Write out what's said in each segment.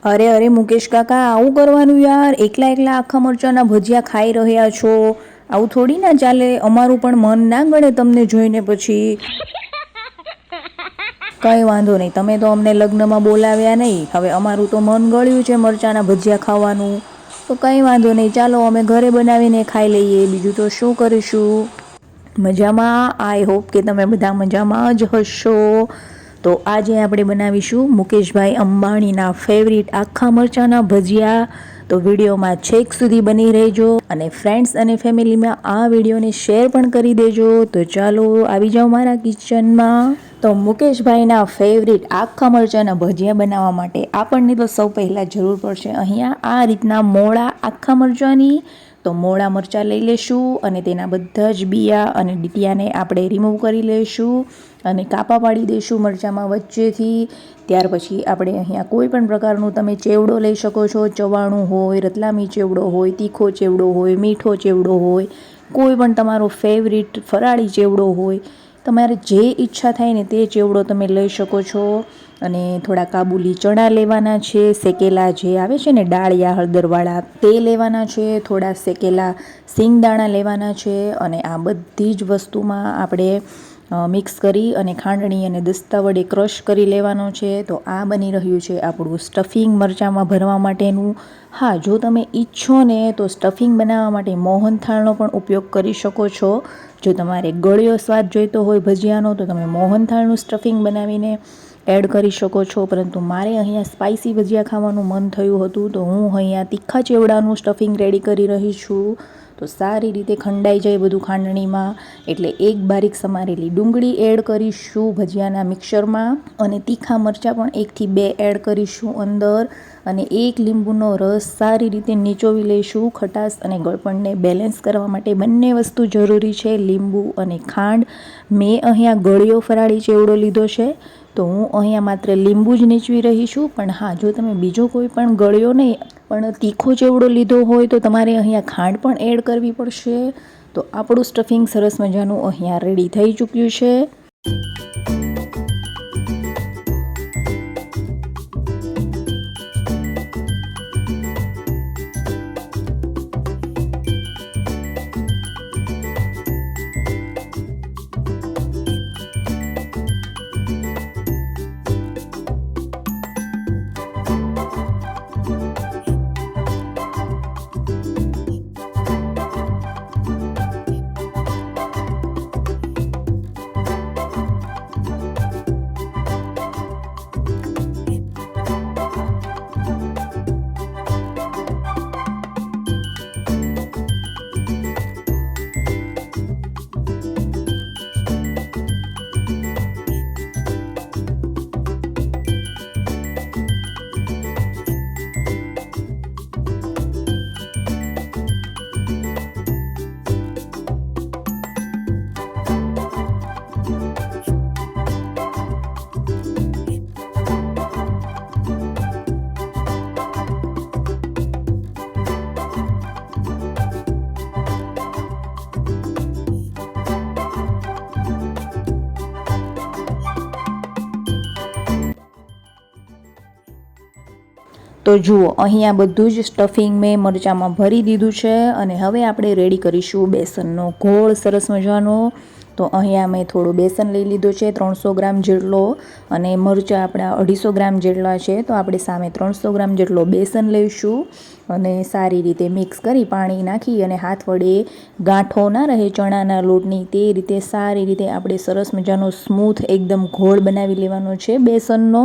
અરે અરે મુકેશ કાકા, આવું કરવાનું યાર? એકલા એકલા આખા મરચાંના ભજીયા ખાઈ રહ્યા છો, આવું થોડી ના ચાલે. અમારું પણ મન ના ગળે તમને જોઈને પછી. કંઈ વાંધો નહીં, તમે તો અમને લગ્નમાં બોલાવ્યા નહીં, હવે અમારું તો મન ગળ્યું છે મરચાંના ભજીયા ખાવાનું. તો કંઈ વાંધો નહીં, ચાલો અમે ઘરે બનાવીને ખાઈ લઈએ, બીજું તો શું કરીશું. મજામાં? આઈ હોપ કે તમે બધા મજામાં જ હશો. તો આજે આપણે બનાવીશું મુકેશભાઈ અંબાણીના ફેવરિટ આખા મરચાંના ભજીયા. તો વિડીયોમાં છેક સુધી બની રહેજો અને ફ્રેન્ડ્સ અને ફેમિલીમાં આ વિડીયોને શેર પણ કરી દેજો. તો ચાલો આવી જાઓ મારા કિચનમાં. તો મુકેશભાઈના ફેવરિટ આખા મરચાંના ભજીયા બનાવવા માટે આપણને તો સૌ પહેલાં જરૂર પડશે અહીંયા આ રીતના મોળા આખા મરચાંની. તો મોળા મરચાં લઈ લેશું અને તેના બધા જ બિયા અને ડીટીયાને આપણે રિમૂવ કરી લઈશું અને કાપા પાડી દઈશું મરચાંમાં વચ્ચેથી. ત્યાર પછી આપણે અહીંયા કોઈ પણ પ્રકારનું તમે ચેવડો લઈ શકો છો. ચવાણું હોય, રતલામી ચેવડો હોય, તીખો ચેવડો હોય, મીઠો ચેવડો હોય, કોઈ પણ તમારો ફેવરિટ ફરાળી ચેવડો હોય, તમારે જે ઈચ્છા થાય ને તે ચેવડો તમે લઈ શકો છો. અને થોડા કાબુલી ચણા લેવાના છે, શેકેલા જે આવે છે ને ડાળિયા હળદરવાળા, તે લેવાના છે. થોડા શેકેલા સિંગદાણા લેવાના છે અને આ બધી જ વસ્તુમાં આપણે મિક્સ કરી અને ખાંડણી અને દસ્તા વડે ક્રશ કરી લેવાનો છે. તો આ બની રહ્યું છે આપણું સ્ટફિંગ મરચાંમાં ભરવા માટેનું. હા, જો તમે ઈચ્છો ને તો સ્ટફિંગ બનાવવા માટે મોહનથાળનો પણ ઉપયોગ કરી શકો છો. જો તમારે ગળ્યો સ્વાદ જોઈતો હોય ભજીયાનો તો તમે મોહનથાળનું સ્ટફિંગ બનાવીને એડ કરી શકો છો. પરંતુ મારે અહીંયા સ્પાઇસી ભજીયા ખાવાનું મન થયું હતું તો હું અહીંયા તીખા ચેવડાનું સ્ટફિંગ રેડી કરી રહી છું. તો સારી રીતે ખંડાઈ જાય બધું ખાંડણીમાં. એટલે એક બારીક સમારેલી ડુંગળી એડ કરીશું ભજીયાના મિક્સરમાં અને તીખા મરચાં પણ 1 થી 2 એડ કરીશું અંદર. અને 1 લીંબુનો રસ સારી રીતે નીચોવી લઈશું. ખટાશ અને ગળપણને બેલેન્સ કરવા માટે બંને વસ્તુ જરૂરી છે, લીંબુ અને ખાંડ. મેં અહીંયા ગળ્યો ફરાળી ચેવડો લીધો છે તો હું અહીંયા માત્ર લીંબુ જ નીચવી રહી છું. પણ હા, જો તમે બીજો કોઈ પણ ગળ્યો નહીં પણ તીખો ચેવડો લીધો હોય તો તમારે અહીંયા ખાંડ પણ એડ કરવી પડશે. તો આપણું સ્ટફિંગ સરસ મજાનું અહીંયા રેડી થઈ ચૂક્યું છે. તો જુઓ, અહીંયા બધું જ સ્ટફિંગ મેં મરચાંમાં ભરી દીધું છે અને હવે આપણે રેડી કરીશું બેસનનો ઘોળ સરસ મજાનો. તો અહીંયા મેં થોડો બેસન લઈ લીધો છે 300 ગ્રામ જેટલો અને મરચાં આપણા 250 ગ્રામ જેટલા છે. તો આપણે સામે 300 ગ્રામ જેટલો બેસન લઈશું અને સારી રીતે મિક્સ કરી પાણી નાખી અને હાથ વડે ગાંઠો ના રહે ચણાના લોટની તે રીતે સારી રીતે આપણે સરસ મજાનો સ્મૂથ એકદમ ઘોળ બનાવી લેવાનો છે બેસનનો.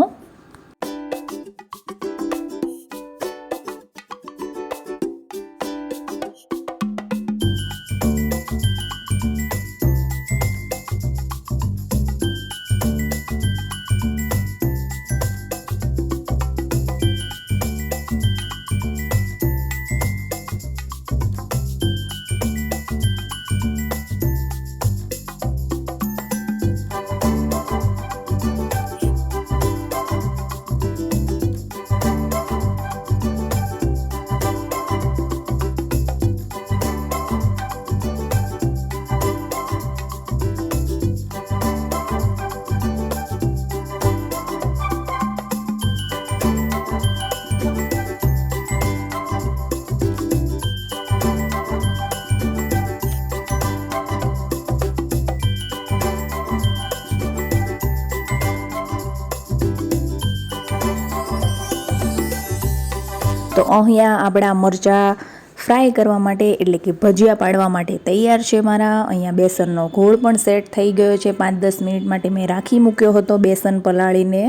તો અહીંયા આપણા મરચાં ફ્રાય કરવા માટે એટલે કે ભજીયા પાડવા માટે તૈયાર છે મારા. અહીંયા બેસનનો ઘોળ પણ સેટ થઈ ગયો છે. 5-10 મિનિટ માટે મેં રાખી મૂક્યો હતો બેસન પલાળીને.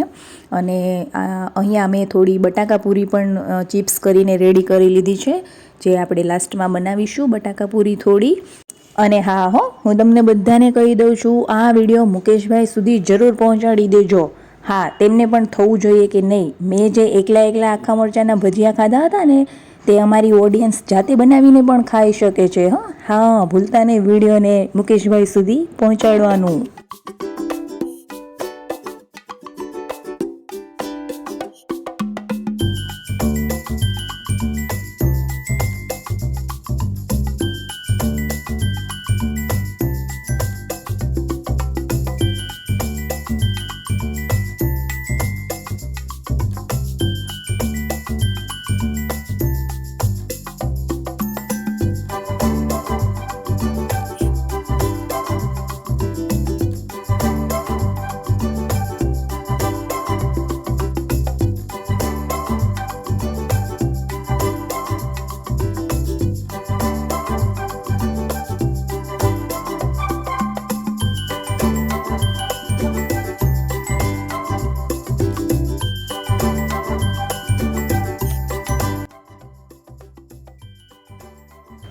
અને અહીંયા મેં થોડી બટાકા પૂરી પણ ચિપ્સ કરીને રેડી કરી લીધી છે, જે આપણે લાસ્ટમાં બનાવીશું બટાકા પૂરી થોડી. અને હા હું તમને બધાને કહી દઉં છું, આ વિડીયો મુકેશભાઈ સુધી જરૂર પહોંચાડી દેજો. હા, તેમને પણ થવું જોઈએ કે નહીં, મેં જે એકલા આખા મરચાંના ભજીયા ખાધા હતા ને, તે અમારી ઓડિયન્સ જાતે બનાવીને પણ ખાઈ શકે છે. હા, ભૂલતા નહીં વિડીયોને મુકેશભાઈ સુધી પહોંચાડવાનું.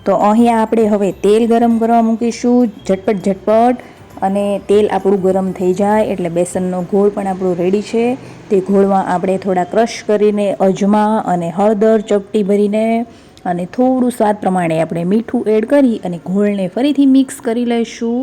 તો અહીંયા આપણે હવે તેલ ગરમ કરવા મૂકીશું ઝટપટ. અને તેલ આપણું ગરમ થઈ જાય એટલે બેસનનો ઘોળ પણ આપણો રેડી છે. તે ઘોળમાં આપણે થોડા ક્રશ કરીને અજમા અને હળદર ચપટી ભરીને અને થોડું સ્વાદ પ્રમાણે આપણે મીઠું એડ કરી અને ઘોળને ફરીથી મિક્સ કરી લઈશું.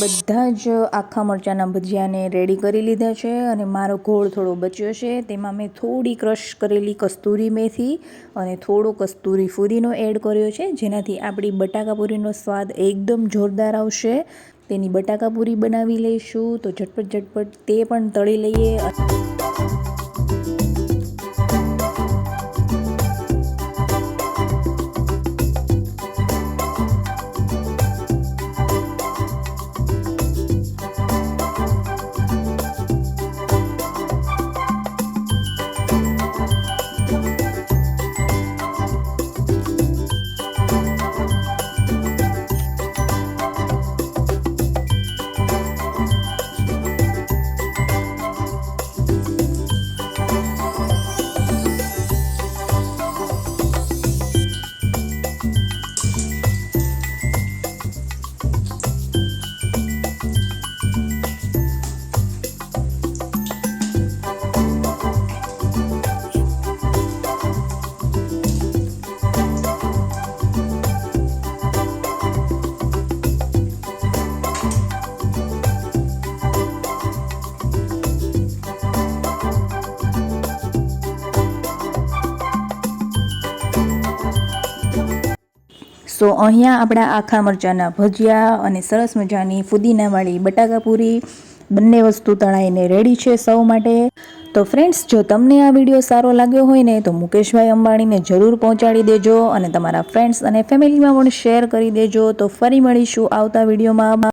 બધા જ આખા મરચાંના ભજીયાને રેડી કરી લીધા છે. અને મારો ઘોળ થોડો બચ્યો છે, તેમાં મેં થોડી ક્રશ કરેલી કસ્તુરી મેથી અને થોડો કસ્તુરી ફુદીનો એડ કર્યો છે, જેનાથી આપણી બટાકા પૂરીનો સ્વાદ એકદમ જોરદાર આવશે. તેની બટાકા પૂરી બનાવી લઈશું. તો ઝટપટ તે પણ તળી લઈએ. સો અહીંયા આપણા આખા મરચાંના ભજીયા અને સરસ મજાની ફુદીનાવાળી બટાકા પૂરી બંને વસ્તુ તળાઈને રેડી છે સૌ માટે. તો ફ્રેન્ડ્સ, જો તમને આ વિડીયો સારો લાગ્યો હોય ને તો મુકેશભાઈ અંબાણીને જરૂર પહોંચાડી દેજો અને તમારા ફ્રેન્ડ્સ અને ફેમિલીમાં પણ શેર કરી દેજો. તો ફરી મળીશું આવતા વિડીયોમાં.